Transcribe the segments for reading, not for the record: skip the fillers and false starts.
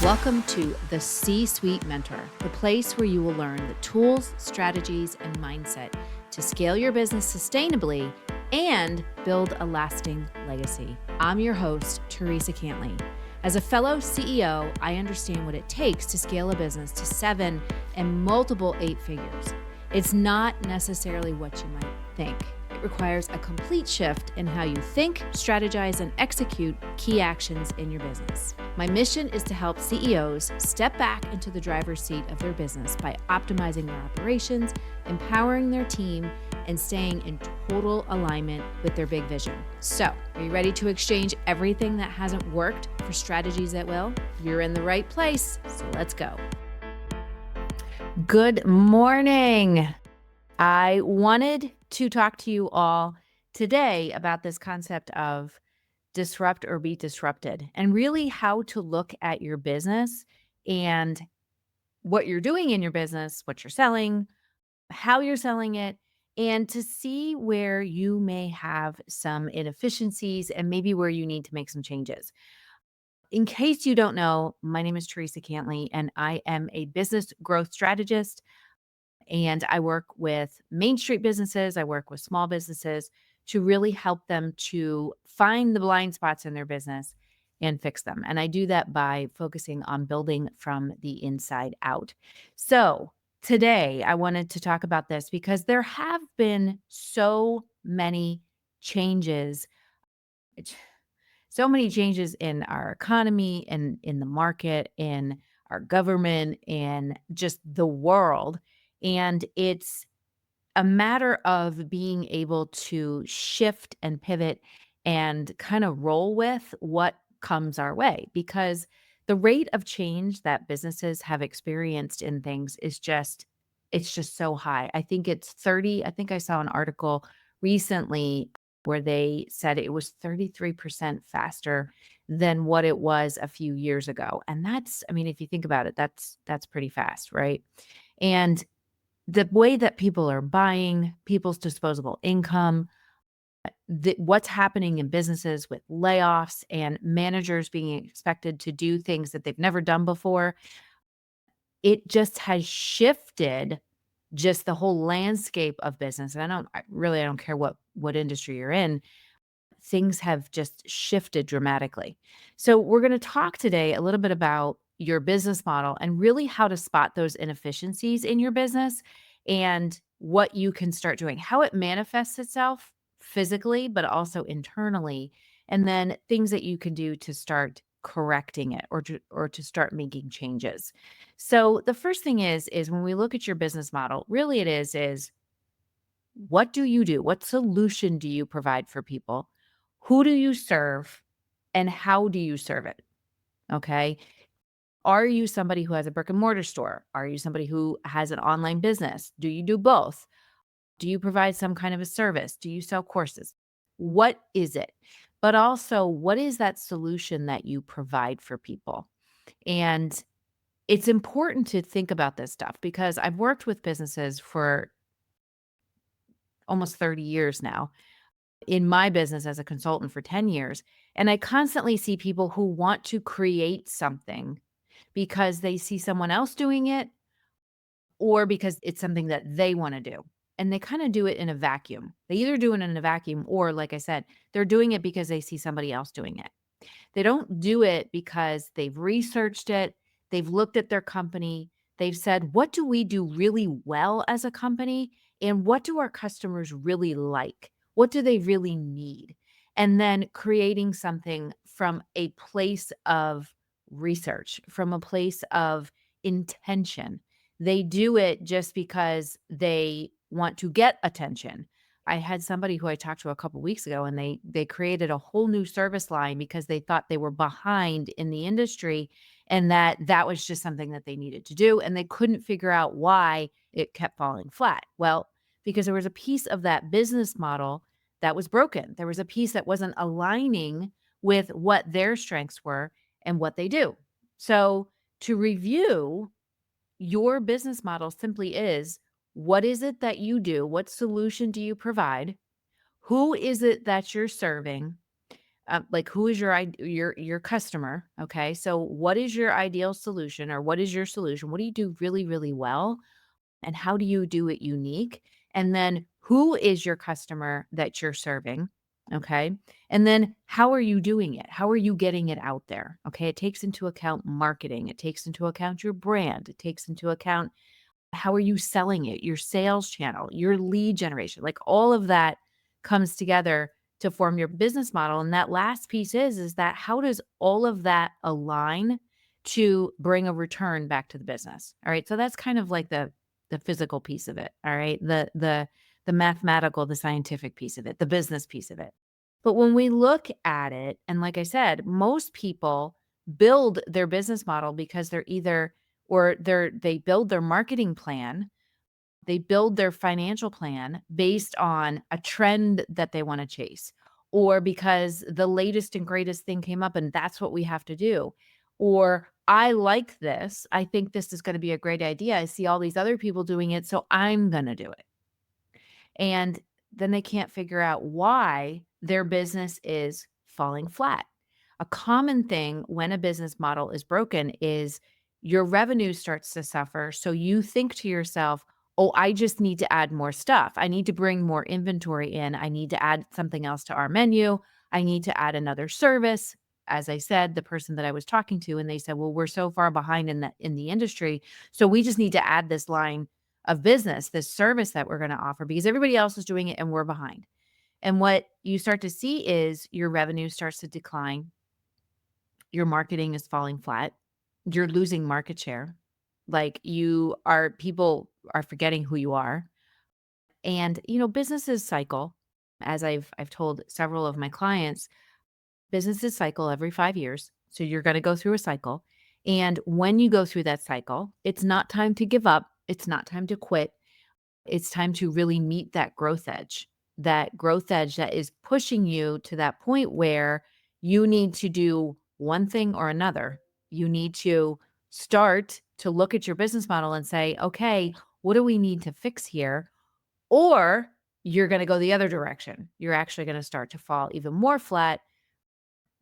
Welcome to the C-Suite Mentor, the place where you will learn the tools, strategies, and mindset to scale your business sustainably and build a lasting legacy. I'm your host, Theresa Cantley. As a fellow CEO, I understand what it takes to scale a business to 7 and multiple 8 figures. It's not necessarily what you might think. It requires a complete shift in how you think, strategize, and execute key actions in your business. My mission is to help CEOs step back into the driver's seat of their business by optimizing their operations, empowering their team, and staying in total alignment with their big vision. So, are you ready to exchange everything that hasn't worked for strategies that will? You're in the right place, so let's go. Good morning. I wanted to talk to you all today about this concept of disrupt or be disrupted, and really how to look at your business and what you're doing in your business, what you're selling, how you're selling it, and to see where you may have some inefficiencies and maybe where you need to make some changes. In case you don't know, my name is Theresa Cantley, and I am a business growth strategist. And I work with Main Street businesses, I work with small businesses to really help them to find the blind spots in their business and fix them. And I do that by focusing on building from the inside out. So today I wanted to talk about this because there have been so many changes, so many changes in our economy and in the market, in our government, and just the world. And it's a matter of being able to shift and pivot and kind of roll with what comes our way, because the rate of change that businesses have experienced in things is just it's just so high. I think it's 30. I think I saw an article recently where they said it was 33% faster than what it was a few years ago. And that's, I mean, if you think about it, that's pretty fast, right? And the way that people are buying, people's disposable income, what's happening in businesses with layoffs and managers being expected to do things that they've never done before, it just has shifted just the whole landscape of business. And I don't care what industry you're in, things have just shifted dramatically. So we're going to talk today a little bit about your business model and really how to spot those inefficiencies in your business and what you can start doing, how it manifests itself physically, but also internally, and then things that you can do to start correcting it or to start making changes. So the first thing is when we look at your business model, really it is what do you do? What solution do you provide for people? Who do you serve? And how do you serve it? Okay. Are you somebody who has a brick and mortar store? Are you somebody who has an online business? Do you do both? Do you provide some kind of a service? Do you sell courses? What is it? But also, what is that solution that you provide for people? And it's important to think about this stuff because I've worked with businesses for almost 30 years now, in my business as a consultant for 10 years. And I constantly see people who want to create something because they see someone else doing it or because it's something that they want to do. And they kind of do it in a vacuum. They either do it in a vacuum or, like I said, they're doing it because they see somebody else doing it. They don't do it because they've researched it, they've looked at their company, they've said, what do we do really well as a company? And what do our customers really like? What do they really need? And then creating something from a place of research, from a place of intention. They do it just because they want to get attention. I had somebody who I talked to a couple weeks ago, and they created a whole new service line because they thought they were behind in the industry and that was just something that they needed to do, and they couldn't figure out why it kept falling flat. Well, because there was a piece of that business model that was broken. There was a piece that wasn't aligning with what their strengths were and what they do. So, to review, your business model simply is, what is it that you do? What solution do you provide? Who is it that you're serving? like who is your customer? Okay, so what is your ideal solution, or what is your solution? What do you do really, really well? And how do you do it unique? And then who is your customer that you're serving? Okay. And then how are you doing it? How are you getting it out there? Okay. It takes into account marketing, it takes into account your brand, it takes into account how are you selling it, your sales channel, your lead generation, like all of that comes together to form your business model. And that last piece is that how does all of that align to bring a return back to the business? All right. So that's kind of like the physical piece of it. All right. The mathematical, the scientific piece of it, the business piece of it. But when we look at it, and like I said, most people build their business model because they're either or they build their marketing plan, they build their financial plan based on a trend that they want to chase, or because the latest and greatest thing came up and that's what we have to do. Or I like this. I think this is going to be a great idea. I see all these other people doing it, so I'm going to do it. And then they can't figure out why their business is falling flat. A common thing when a business model is broken is your revenue starts to suffer. So you think to yourself, oh, I just need to add more stuff. I need to bring more inventory in. I need to add something else to our menu. I need to add another service. As I said, the person that I was talking to, and they said, well, we're so far behind in the industry. So we just need to add this line of business, this service that we're going to offer because everybody else is doing it and we're behind. And what you start to see is your revenue starts to decline, your marketing is falling flat, you're losing market share. Like people are forgetting who you are. And businesses cycle. As I've told several of my clients, businesses cycle every 5 years. So you're going to go through a cycle. And when you go through that cycle, it's not time to give up. It's not time to quit. It's time to really meet that growth edge that is pushing you to that point where you need to do one thing or another. You need to start to look at your business model and say, okay, what do we need to fix here? Or you're going to go the other direction. You're actually going to start to fall even more flat,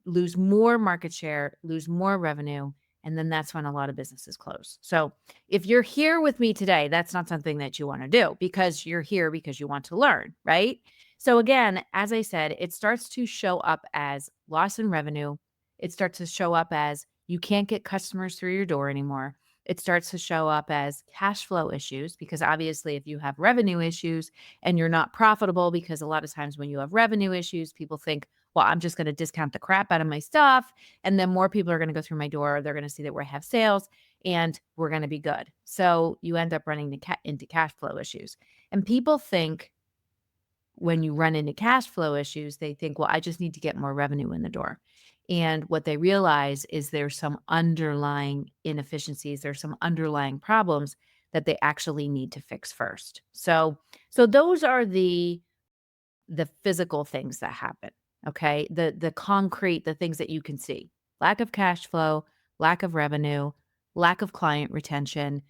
lose more market share, lose more revenue, and then that's when a lot of businesses close. So, if you're here with me today, that's not something that you want to do because you're here because you want to learn, right? So, again, as I said, it starts to show up as loss in revenue. It starts to show up as you can't get customers through your door anymore. It starts to show up as cash flow issues because obviously, if you have revenue issues and you're not profitable, because a lot of times when you have revenue issues, people think, well, I'm just going to discount the crap out of my stuff. And then more people are going to go through my door. They're going to see that we have sales and we're going to be good. So you end up running into cash flow issues. And people think when you run into cash flow issues, they think, well, I just need to get more revenue in the door. And what they realize is there's some underlying inefficiencies, there's some underlying problems that they actually need to fix first. So those are the physical things that happen, okay? The concrete, the things that you can see. Lack of cash flow, lack of revenue, lack of client retention.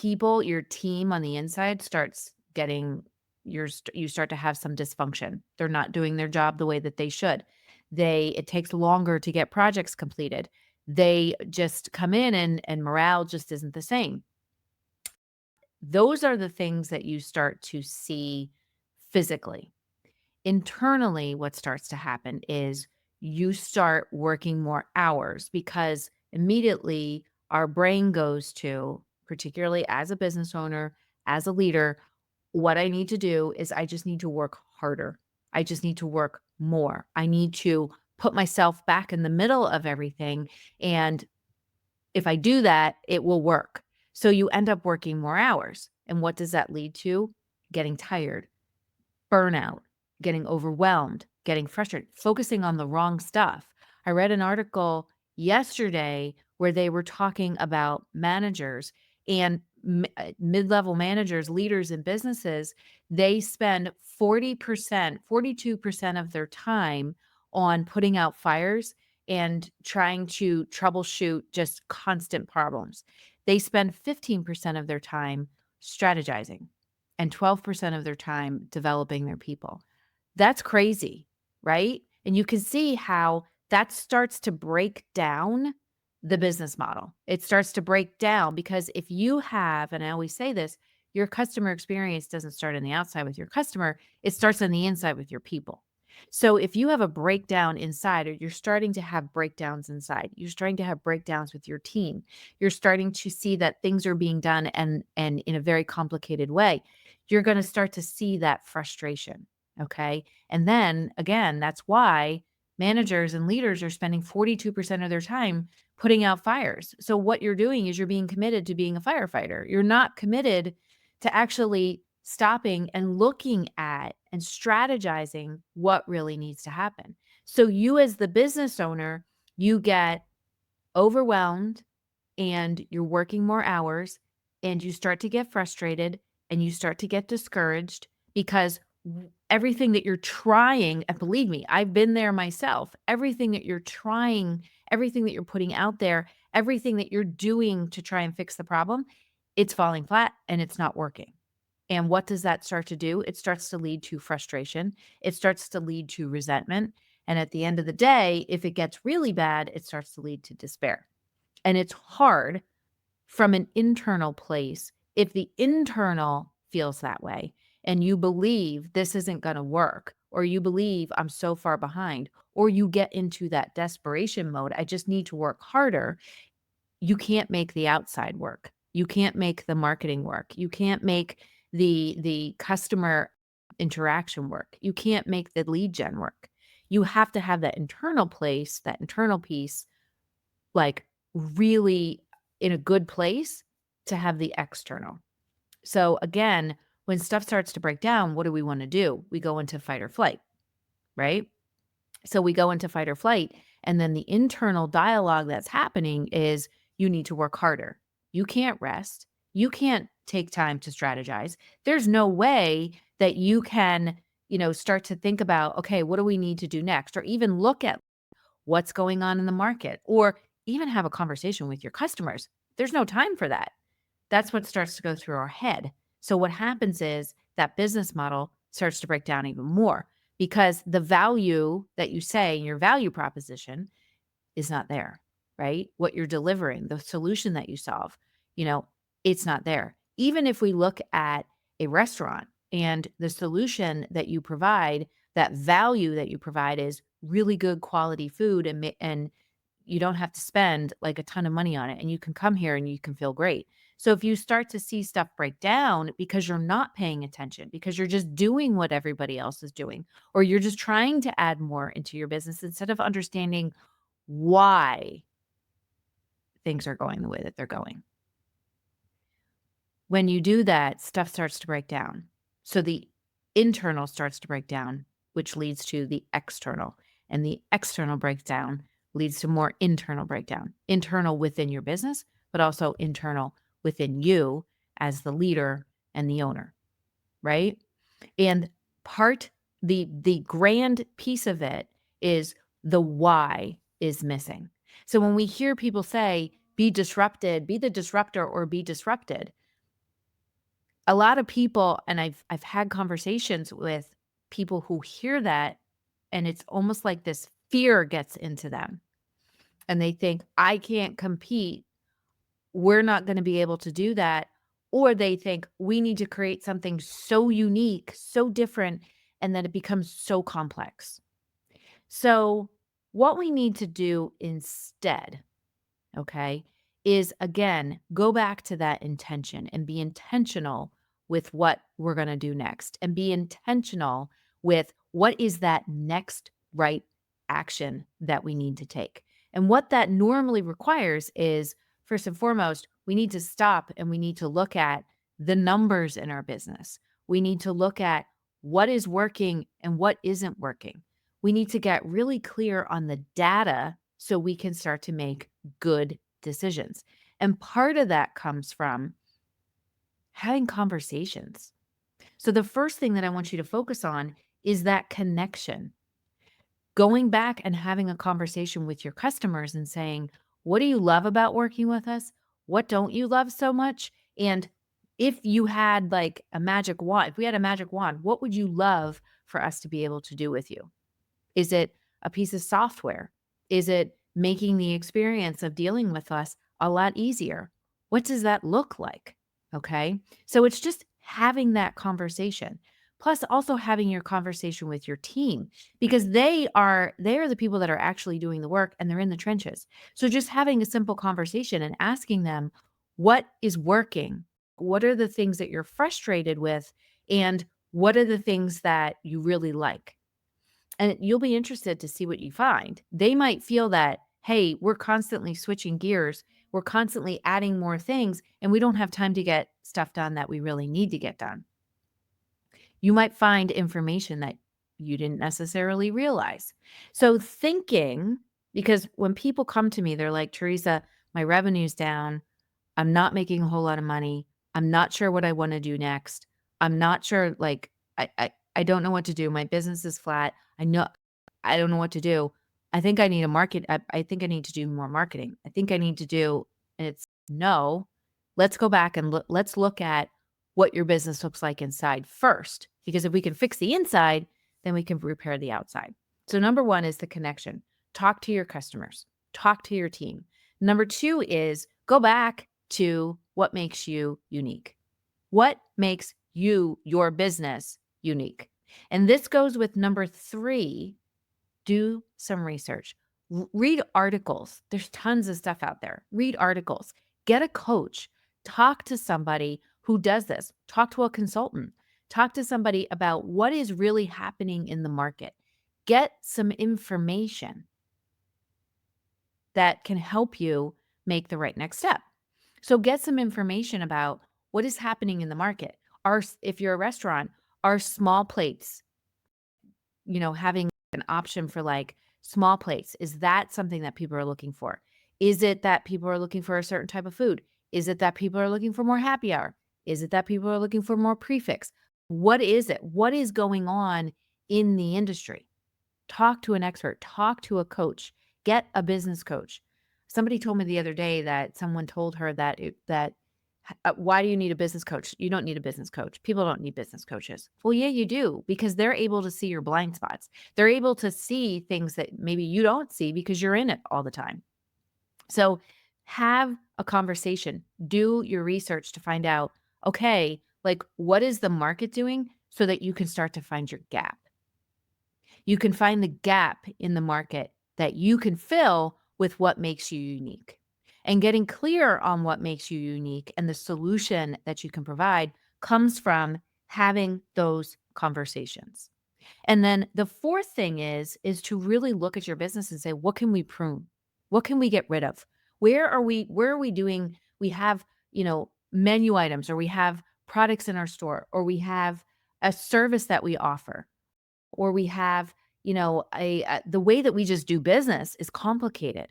Your team on the inside starts getting you start to have some dysfunction. They're not doing their job the way that they should. It takes longer to get projects completed. They just come in and morale just isn't the same. Those are the things that you start to see physically. Internally, what starts to happen is you start working more hours because immediately our brain goes to, particularly as a business owner, as a leader, what I need to do is I just need to work harder. I just need to work more. I need to put myself back in the middle of everything. And if I do that, it will work. So you end up working more hours. And what does that lead to? Getting tired, burnout, getting overwhelmed, getting frustrated, focusing on the wrong stuff. I read an article yesterday where they were talking about managers and mid-level managers, leaders in businesses. They spend 40%, 42% of their time on putting out fires and trying to troubleshoot just constant problems. They spend 15% of their time strategizing and 12% of their time developing their people. That's crazy, right? And you can see how that starts to break down the business model. It starts to break down because if you have, and I always say this, your customer experience doesn't start on the outside with your customer, it starts on the inside with your people. So if you have a breakdown inside, or you're starting to have breakdowns inside, you're starting to have breakdowns with your team, you're starting to see that things are being done and in a very complicated way, you're going to start to see that frustration. Okay. And then again, that's why managers and leaders are spending 42% of their time putting out fires. So what you're doing is you're being committed to being a firefighter. You're not committed to actually stopping and looking at and strategizing what really needs to happen. So you as the business owner, you get overwhelmed and you're working more hours and you start to get frustrated and you start to get discouraged because everything that you're trying, and believe me, I've been there myself, everything that you're trying, everything that you're putting out there, everything that you're doing to try and fix the problem, it's falling flat and it's not working. And what does that start to do? It starts to lead to frustration. It starts to lead to resentment. And at the end of the day, if it gets really bad, it starts to lead to despair. And it's hard from an internal place if the internal feels that way and you believe this isn't going to work, or you believe I'm so far behind, or you get into that desperation mode, I just need to work harder. You can't make the outside work. You can't make the marketing work. You can't make the customer interaction work. You can't make the lead gen work. You have to have that internal place, that internal piece, like really in a good place to have the external. So again, when stuff starts to break down, what do we want to do? We go into fight or flight, right? So we go into fight or flight, and then the internal dialogue that's happening is you need to work harder. You can't rest. You can't take time to strategize. There's no way that you can, start to think about, okay, what do we need to do next? Or even look at what's going on in the market, or even have a conversation with your customers. There's no time for that. That's what starts to go through our head. So what happens is that business model starts to break down even more because the value that you say in your value proposition is not there, right? What you're delivering, the solution that you solve, you know, it's not there. Even if we look at a restaurant and the solution that you provide, that value that you provide is really good quality food and you don't have to spend like a ton of money on it and you can come here and you can feel great. So if you start to see stuff break down because you're not paying attention, because you're just doing what everybody else is doing, or you're just trying to add more into your business instead of understanding why things are going the way that they're going. When you do that, stuff starts to break down. So the internal starts to break down, which leads to the external. And the external breakdown leads to more internal breakdown, internal within your business, but also internal within you as the leader and the owner, right? And part the grand piece of it is the why is missing. So when we hear people say, be disrupted, be the disruptor or be disrupted, a lot of people, and I've had conversations with people who hear that, and it's almost like this fear gets into them. And they think, I can't compete. We're not going to be able to do that. Or they think we need to create something so unique, so different, and that it becomes so complex. So, what we need to do instead, okay, is again, go back to that intention and be intentional with what we're going to do next and be intentional with what is that next right action that we need to take. And what that normally requires is, first and foremost, we need to stop and we need to look at the numbers in our business. We need to look at what is working and what isn't working. We need to get really clear on the data so we can start to make good decisions. And part of that comes from having conversations. So the first thing that I want you to focus on is that connection. Going back and having a conversation with your customers and saying, what do you love about working with us? What don't you love so much? And if you had like a magic wand, if we had a magic wand, what would you love for us to be able to do with you? Is it a piece of software? Is it making the experience of dealing with us a lot easier? What does that look like? Okay. So it's just having that conversation. Plus also having your conversation with your team because they are the people that are actually doing the work and they're in the trenches. So just having a simple conversation and asking them what is working? What are the things that you're frustrated with and what are the things that you really like? And you'll be interested to see what you find. They might feel that, hey, we're constantly switching gears. We're constantly adding more things, and we don't have time to get stuff done that we really need to get done. You might find information that you didn't necessarily realize. So, thinking, because when people come to me, they're like, Teresa, my revenue's down. I'm not making a whole lot of money. I'm not sure what I wanna do next. I'm not sure, like, I don't know what to do. My business is flat. I don't know what to do. I think I need a market I think I need to do more marketing. I think I need to do and it's no. Let's go back and let's look at what your business looks like inside first, because if we can fix the inside, then we can repair the outside. So number 1 is the connection. Talk to your customers. Talk to your team. Number 2 is go back to what makes you unique. What makes you, your business, unique? And this goes with number 3, do some research. Read articles. There's tons of stuff out there. Read articles. Get a coach. Talk to somebody who does this. Talk to a consultant. Talk to somebody about what is really happening in the market. Get some information that can help you make the right next step. So get some information about what is happening in the market. If you're a restaurant, are small plates, having an option for like small plates, is that something that people are looking for? Is it that people are looking for a certain type of food? Is it that people are looking for more happy hour? Is it that people are looking for more prefix? What is it? What is going on in the industry? Talk to an expert, talk to a coach, get a business coach. Somebody told me the other day that someone told her why do you need a business coach? You don't need a business coach. People don't need business coaches. Well, yeah, you do because they're able to see your blind spots. They're able to see things that maybe you don't see because you're in it all the time. So have a conversation, do your research to find out, okay, like what is the market doing so that you can start to find your gap. You can find the gap in the market that you can fill with what makes you unique. And getting clear on what makes you unique and the solution that you can provide comes from having those conversations. And then the fourth thing is to really look at your business and say, what can we prune? What can we get rid of? Where are we doing? We have, menu items or we have products in our store or we have a service that we offer or we have, the way that we just do business is complicated.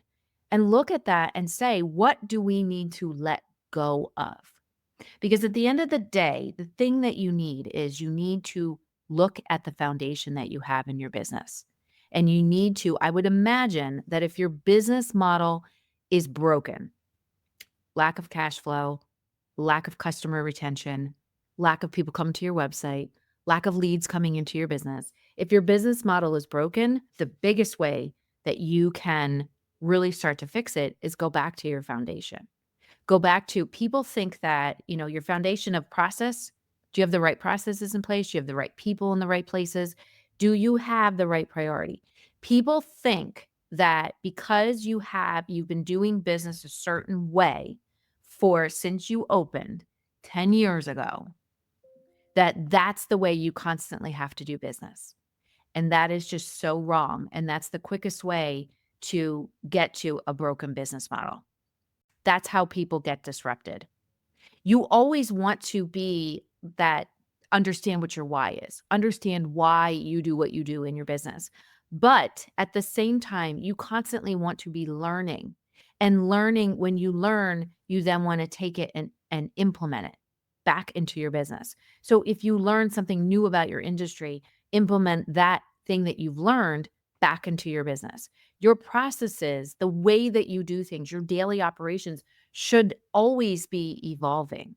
And look at that and say, what do we need to let go of? Because at the end of the day, the thing that you need to look at the foundation that you have in your business. And you need to, I would imagine that if your business model is broken, lack of cash flow, lack of customer retention, lack of people coming to your website, lack of leads coming into your business. If your business model is broken, the biggest way that you can really start to fix it is go back to your foundation. Go back to people think that, your foundation of process, do you have the right processes in place? Do you have the right people in the right places? Do you have the right priority? People think that because you've been doing business a certain way since you opened 10 years ago, that's the way you constantly have to do business. And that is just so wrong. And that's the quickest way to get to a broken business model. That's how people get disrupted. You always want to be that understand what your why is. Understand why you do what you do in your business. But at the same time, you constantly want to be learning. And learning, when you learn, you then want to take it and implement it back into your business. So if you learn something new about your industry, implement that thing that you've learned back into your business. Your processes, the way that you do things, your daily operations should always be evolving,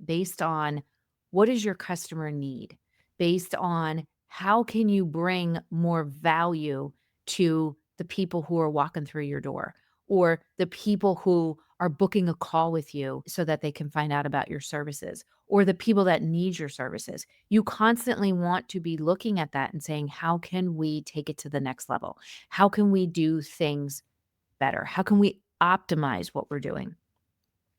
based on what does your customer need, based on How can you bring more value to the people who are walking through your door or the people who are booking a call with you so that they can find out about your services or the people that need your services? You constantly want to be looking at that and saying, how can we take it to the next level? How can we do things better? How can we optimize what we're doing?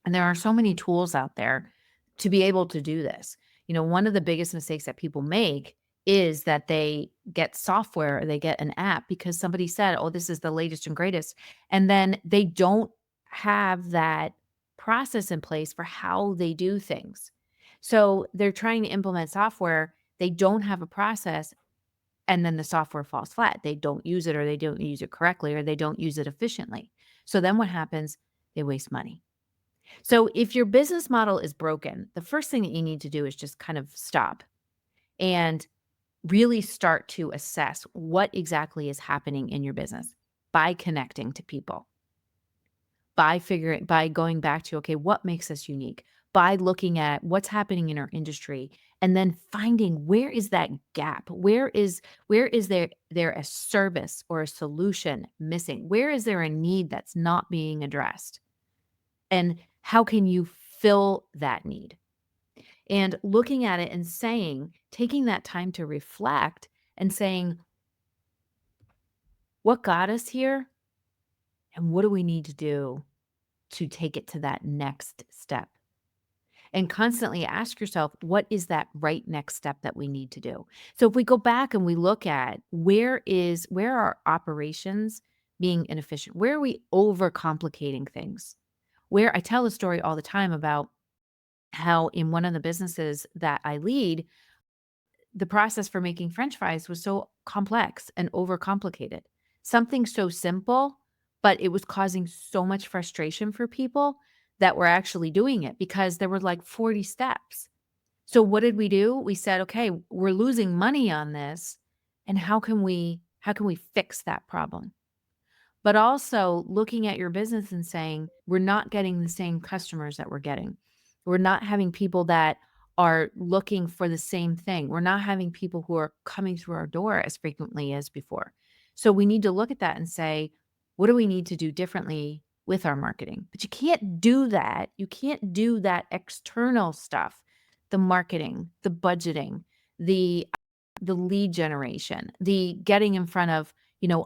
And there are so many tools out there to be able to do this. One of the biggest mistakes that people make is that they get software or they get an app because somebody said, oh, this is the latest and greatest. And then they don't have that process in place for how they do things. So they're trying to implement software, they don't have a process, and then the software falls flat. They don't use it or they don't use it correctly or they don't use it efficiently. So then what happens? They waste money. So if your business model is broken, the first thing that you need to do is just kind of stop and really start to assess what exactly is happening in your business by connecting to people, by going back to, okay, what makes us unique? By looking at what's happening in our industry and then finding where is that gap? Where is there a service or a solution missing? Where is there a need that's not being addressed? And how can you fill that need? And looking at it and saying, taking that time to reflect and saying, what got us here? And what do we need to do to take it to that next step? And constantly ask yourself, what is that right next step that we need to do? So if we go back and we look at where are operations being inefficient? Where are we overcomplicating things? Where I tell a story all the time about how in one of the businesses that I lead, the process for making french fries was so complex and overcomplicated. Something so simple, but it was causing so much frustration for people that were actually doing it because there were like 40 steps. So what did we do? We said, "Okay, we're losing money on this, and how can we fix that problem?" But also looking at your business and saying, we're not getting the same customers that we're getting. We're not having people that are looking for the same thing. We're not having people who are coming through our door as frequently as before. So we need to look at that and say, what do we need to do differently with our marketing? But you can't do that. You can't do that external stuff, the marketing, the budgeting, the lead generation, the getting in front of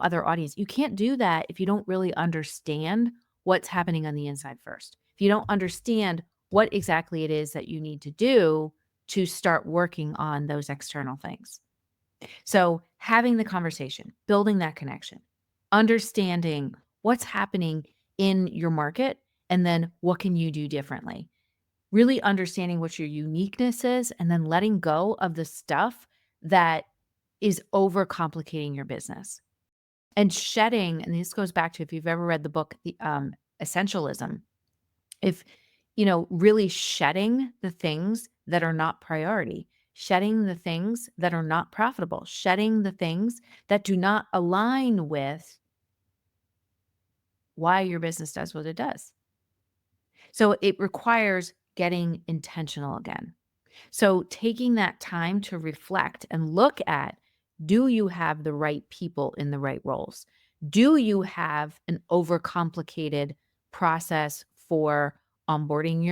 other audience. You can't do that if you don't really understand what's happening on the inside first. If you don't understand what exactly it is that you need to do to start working on those external things. So, having the conversation, building that connection, understanding what's happening in your market, and then what can you do differently? Really understanding what your uniqueness is, and then letting go of the stuff that is overcomplicating your business. And shedding, and this goes back to if you've ever read the book, Essentialism, if, really shedding the things that are not priority, shedding the things that are not profitable, shedding the things that do not align with why your business does what it does. So it requires getting intentional again. So taking that time to reflect and look at, do you have the right people in the right roles? Do you have an overcomplicated process for onboarding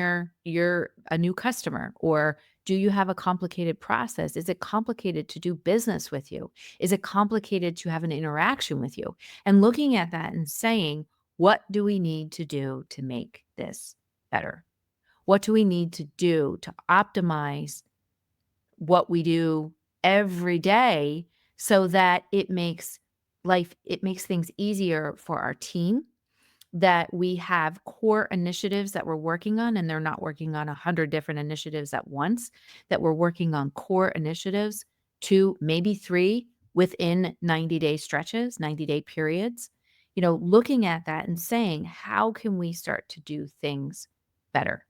your a new customer, or do you have a complicated process? Is it complicated to do business with you? Is it complicated to have an interaction with you? And looking at that and saying, what do we need to do to make this better? What do we need to do to optimize what we do every day so that it makes things easier for our team, that we have core initiatives that we're working on, and they're not working on 100 different initiatives at once, that we're working on core initiatives, 2, maybe 3 within 90-day stretches, 90-day periods. Looking at that and saying, how can we start to do things better?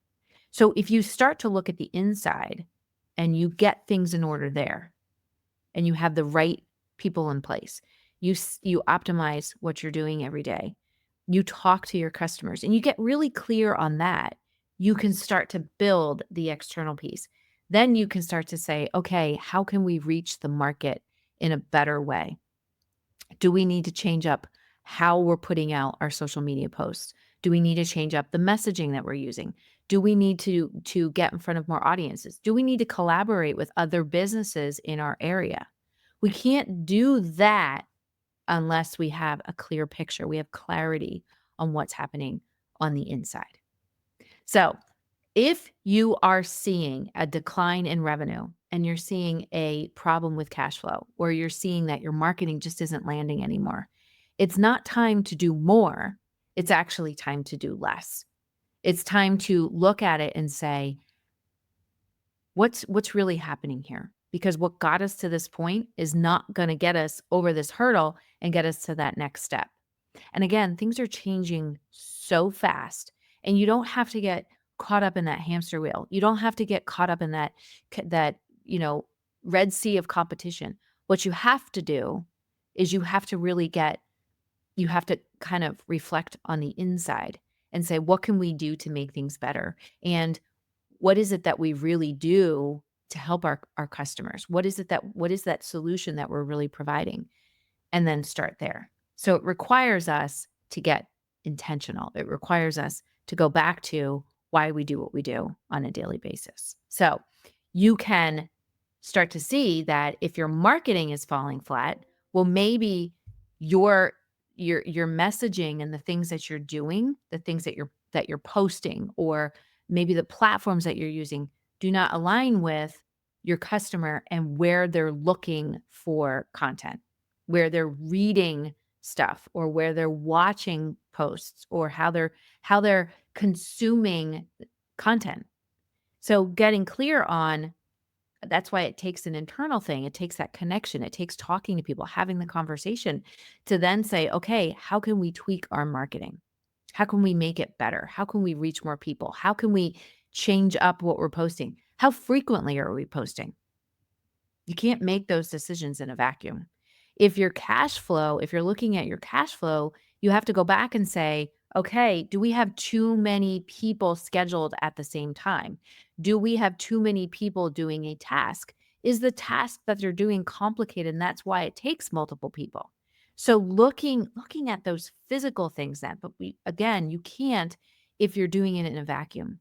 So if you start to look at the inside and you get things in order there and you have the right people in place, you optimize what you're doing every day. You talk to your customers and you get really clear on that. You can start to build the external piece. Then you can start to say, okay, how can we reach the market in a better way? Do we need to change up how we're putting out our social media posts? Do we need to change up the messaging that we're using? Do we need to get in front of more audiences? Do we need to collaborate with other businesses in our area? We can't do that unless we have a clear picture. We have clarity on what's happening on the inside. So, if you are seeing a decline in revenue and you're seeing a problem with cash flow, or you're seeing that your marketing just isn't landing anymore, it's not time to do more. It's actually time to do less. It's time to look at it and say, what's really happening here? Because what got us to this point is not going to get us over this hurdle and get us to that next step. And again, things are changing so fast, and you don't have to get caught up in that hamster wheel. You don't have to get caught up in that red sea of competition. What you have to do is you have to kind of reflect on the inside and say, what can we do to make things better? And what is it that we really do to help our customers? What is that solution that we're really providing? And then start there. So it requires us to get intentional. It requires us to go back to why we do what we do on a daily basis. So you can start to see that if your marketing is falling flat, well, maybe your messaging and the things that you're doing, the things that you're posting, or maybe the platforms that you're using do not align with your customer and where they're looking for content, where they're reading stuff, or where they're watching posts, or how they're consuming content. So getting clear on that's why it takes an internal thing. It takes that connection. It takes talking to people, having the conversation to then say, okay, how can we tweak our marketing? How can we make it better? How can we reach more people? How can we change up what we're posting? How frequently are we posting? You can't make those decisions in a vacuum. If you're looking at your cash flow, you have to go back and say, okay, do we have too many people scheduled at the same time? Do we have too many people doing a task? Is the task that they're doing complicated, and that's why it takes multiple people? So looking at those physical things then, but you can't if you're doing it in a vacuum.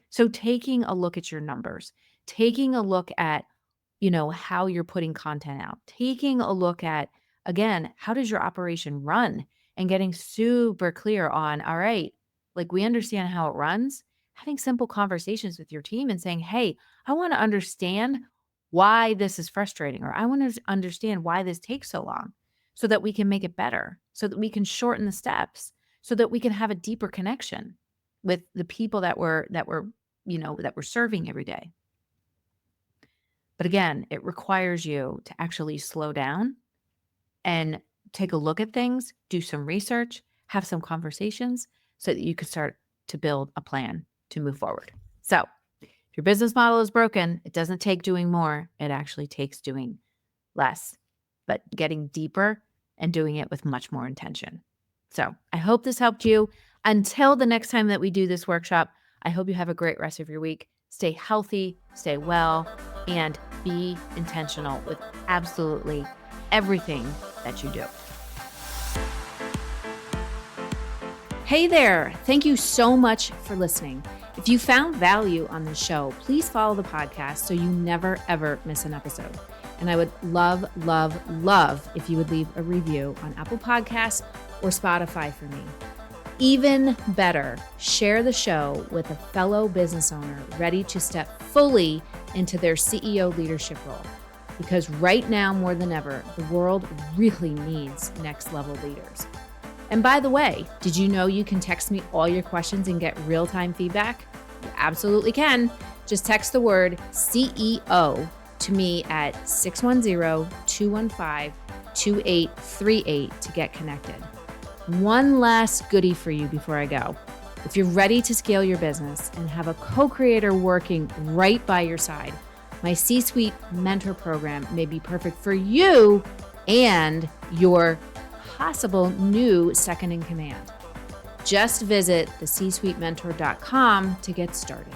So taking a look at your numbers, taking a look at how you're putting content out, taking a look at, again, how does your operation run, and getting super clear on, all right, like we understand how it runs, having simple conversations with your team and saying, hey, I want to understand why this is frustrating, or I want to understand why this takes so long so that we can make it better, so that we can shorten the steps, so that we can have a deeper connection with the people that we're serving every day. But again, it requires you to actually slow down and take a look at things, do some research, have some conversations so that you could start to build a plan to move forward. So if your business model is broken, it doesn't take doing more. It actually takes doing less, but getting deeper and doing it with much more intention. So I hope this helped you. Until the next time that we do this workshop, I hope you have a great rest of your week. Stay healthy, stay well, and be intentional with absolutely everything that you do. Hey there. Thank you so much for listening. If you found value on this show, please follow the podcast so you never, ever miss an episode. And I would love, love, love if you would leave a review on Apple Podcasts or Spotify for me. Even better, share the show with a fellow business owner ready to step fully into their CEO leadership role. Because right now, more than ever, the world really needs next level leaders. And by the way, did you know you can text me all your questions and get real-time feedback? You absolutely can. Just text the word CEO to me at 610-215-2838 to get connected. One last goodie for you before I go. If you're ready to scale your business and have a co-creator working right by your side, my C-Suite Mentor Program may be perfect for you and your possible new second in command. Just visit thecsuitementor.com to get started.